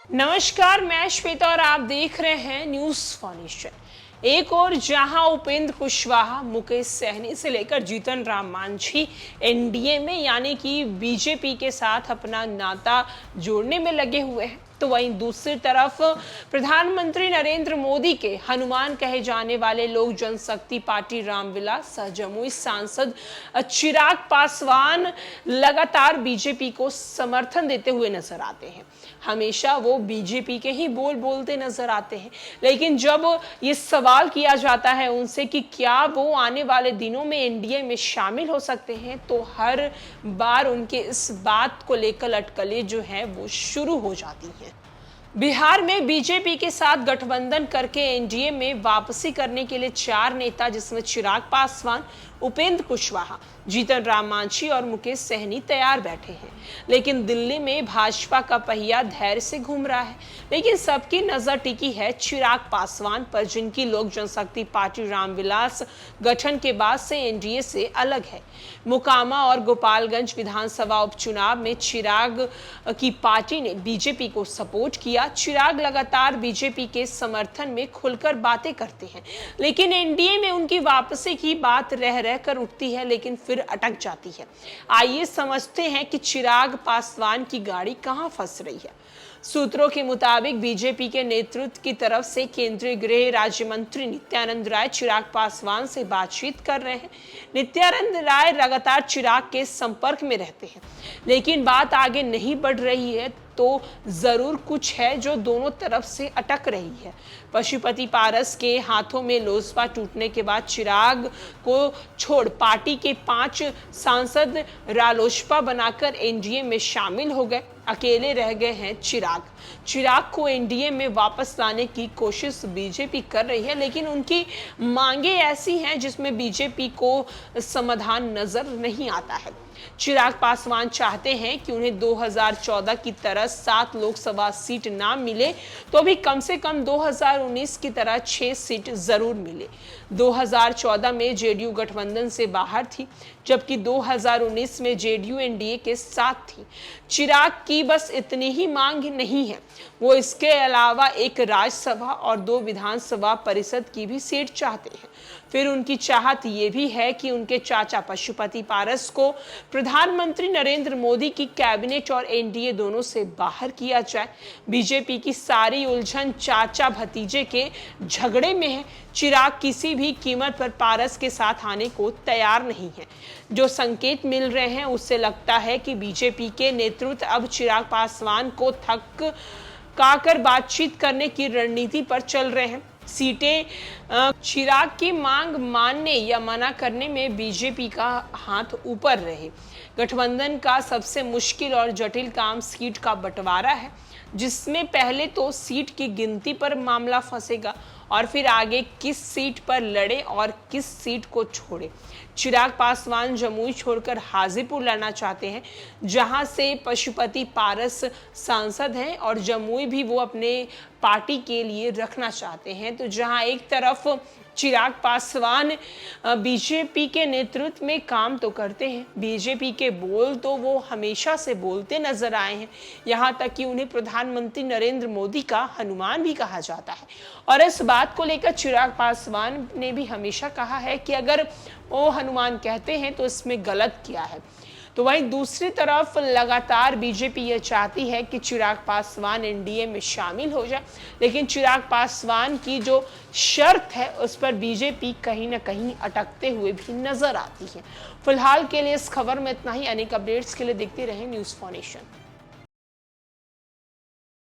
नमस्कार, मैं श्वेता और आप देख रहे हैं न्यूज फाउंडेशन। एक और जहां उपेंद्र कुशवाहा, मुकेश सहनी से लेकर जीतन राम मांझी एनडीए में यानी कि बीजेपी के साथ अपना नाता जोड़ने में लगे हुए हैं, तो वहीं दूसरी तरफ प्रधानमंत्री नरेंद्र मोदी के हनुमान कहे जाने वाले लोक जनशक्ति पार्टी रामविलास जमुई सांसद चिराग पासवान लगातार बीजेपी को समर्थन देते हुए नजर आते हैं। हमेशा वो बीजेपी के ही बोलते नजर आते हैं, लेकिन जब ये सवाल किया जाता है उनसे कि क्या वो आने वाले दिनों में एनडीए में शामिल हो सकते हैं, तो हर बार उनके इस बात को लेकर अटकलें जो है वो शुरू हो जाती हैं। बिहार में बीजेपी के साथ गठबंधन करके एनडीए में वापसी करने के लिए 4 नेता, जिसमें चिराग पासवान, उपेंद्र कुशवाहा, जीतन राम मांझी और मुकेश सहनी तैयार बैठे हैं। लेकिन दिल्ली में भाजपा का पहिया धैर्य से घूम रहा है, लेकिन सबकी नजर टिकी है चिराग पासवान पर, जिनकी लोक जनशक्ति पार्टी रामविलास गठन के बाद से एनडीए से अलग है। मोकामा और गोपालगंज विधानसभा उपचुनाव में चिराग की पार्टी ने बीजेपी को सपोर्ट किया। चिराग लगातार बीजेपी के समर्थन में खुलकर बातें करते हैं, लेकिन एनडीए में उनकी वापसी की बात रह कर उठती है, लेकिन फिर अटक जाती है। आइए समझते हैं कि चिराग पासवान की गाड़ी कहां फंस रही है। सूत्रों के मुताबिक बीजेपी के नेतृत्व की तरफ से केंद्रीय गृह राज्य मंत्री नित्यानंद राय चिराग पासवान से बातचीत कर रहे हैं। नित्यानंद राय लगातार चिराग के संपर्क में रहते हैं, लेकिन बात आगे नहीं बढ़ रही है, तो जरूर कुछ है जो दोनों तरफ से अटक रही है। पशुपति पारस के हाथों में लोजपा टूटने के बाद चिराग को छोड़ पार्टी के 5 सांसद रालोसपा बनाकर एनडीए में शामिल हो गए। अकेले रह गए हैं चिराग को एनडीए में वापस लाने की कोशिश बीजेपी कर रही है, लेकिन उनकी मांगे ऐसी हैं जिसमें बीजेपी को समाधान नजर नहीं आता है। चिराग पासवान चाहते हैं कि उन्हें 2014 की तरह 7 लोकसभा सीट ना मिले, तो भी कम से कम 2019 की तरह 6 सीट जरूर मिले। 2014 में जेडीयू गठबंधन से बाहर थी, जबकि 2019 में जेडीयू एनडीए के साथ थी। चिराग की बस इतनी ही मांग नहीं है, वो इसके अलावा एक राज्यसभा और 2 विधानसभा परिषद की भी सीट चाहते हैं। फिर उनकी चाहत ये भी है कि उनके चाचा पशुपति पारस को प्रधानमंत्री नरेंद्र मोदी की कैबिनेट और एनडीए दोनों से बाहर किया जाए। बीजेपी की सारी उलझन चाचा भतीजे के झगड़े में है। चिराग किसी भी कीमत पर पारस के साथ आने को तैयार नहीं है। जो संकेत मिल रहे हैं उससे लगता है कि बीजेपी के नेतृत्व अब चिराग पासवान को थक काकर बातचीत करने की रणनीति पर चल रहे हैं। सीटें चिराग की मांग मानने या मना करने में बीजेपी का हाथ ऊपर रहे। गठबंधन का सबसे मुश्किल और जटिल काम सीट का बंटवारा है, जिसमें पहले तो सीट की गिनती पर मामला फंसेगा और फिर आगे किस सीट पर लड़े और किस सीट को छोड़े। चिराग पासवान जमुई छोड़कर हाजीपुर लड़ना चाहते हैं, जहां से पशुपति पारस सांसद हैं, और जमुई भी वो अपने पार्टी के लिए रखना चाहते हैं। तो जहां एक तरफ चिराग पासवान बीजेपी के नेतृत्व में काम तो करते हैं, बीजेपी के बोल तो वो हमेशा से बोलते नजर आए हैं, यहाँ तक कि उन्हें प्रधानमंत्री नरेंद्र मोदी का हनुमान भी कहा जाता है। और इस बात को लेकर चिराग पासवान ने भी हमेशा कहा है कि अगर वो हनुमान कहते हैं तो इसमें गलत किया है। तो वहीं दूसरी तरफ लगातार बीजेपी यह चाहती है कि चिराग पासवान एनडीए में शामिल हो जाए, लेकिन चिराग पासवान की जो शर्त है उस पर बीजेपी कहीं ना कहीं अटकते हुए भी नजर आती है। फिलहाल के लिए इस खबर में इतना ही। अनेक अपडेट्स के लिए देखते रहें न्यूज़ फाउंडेशन।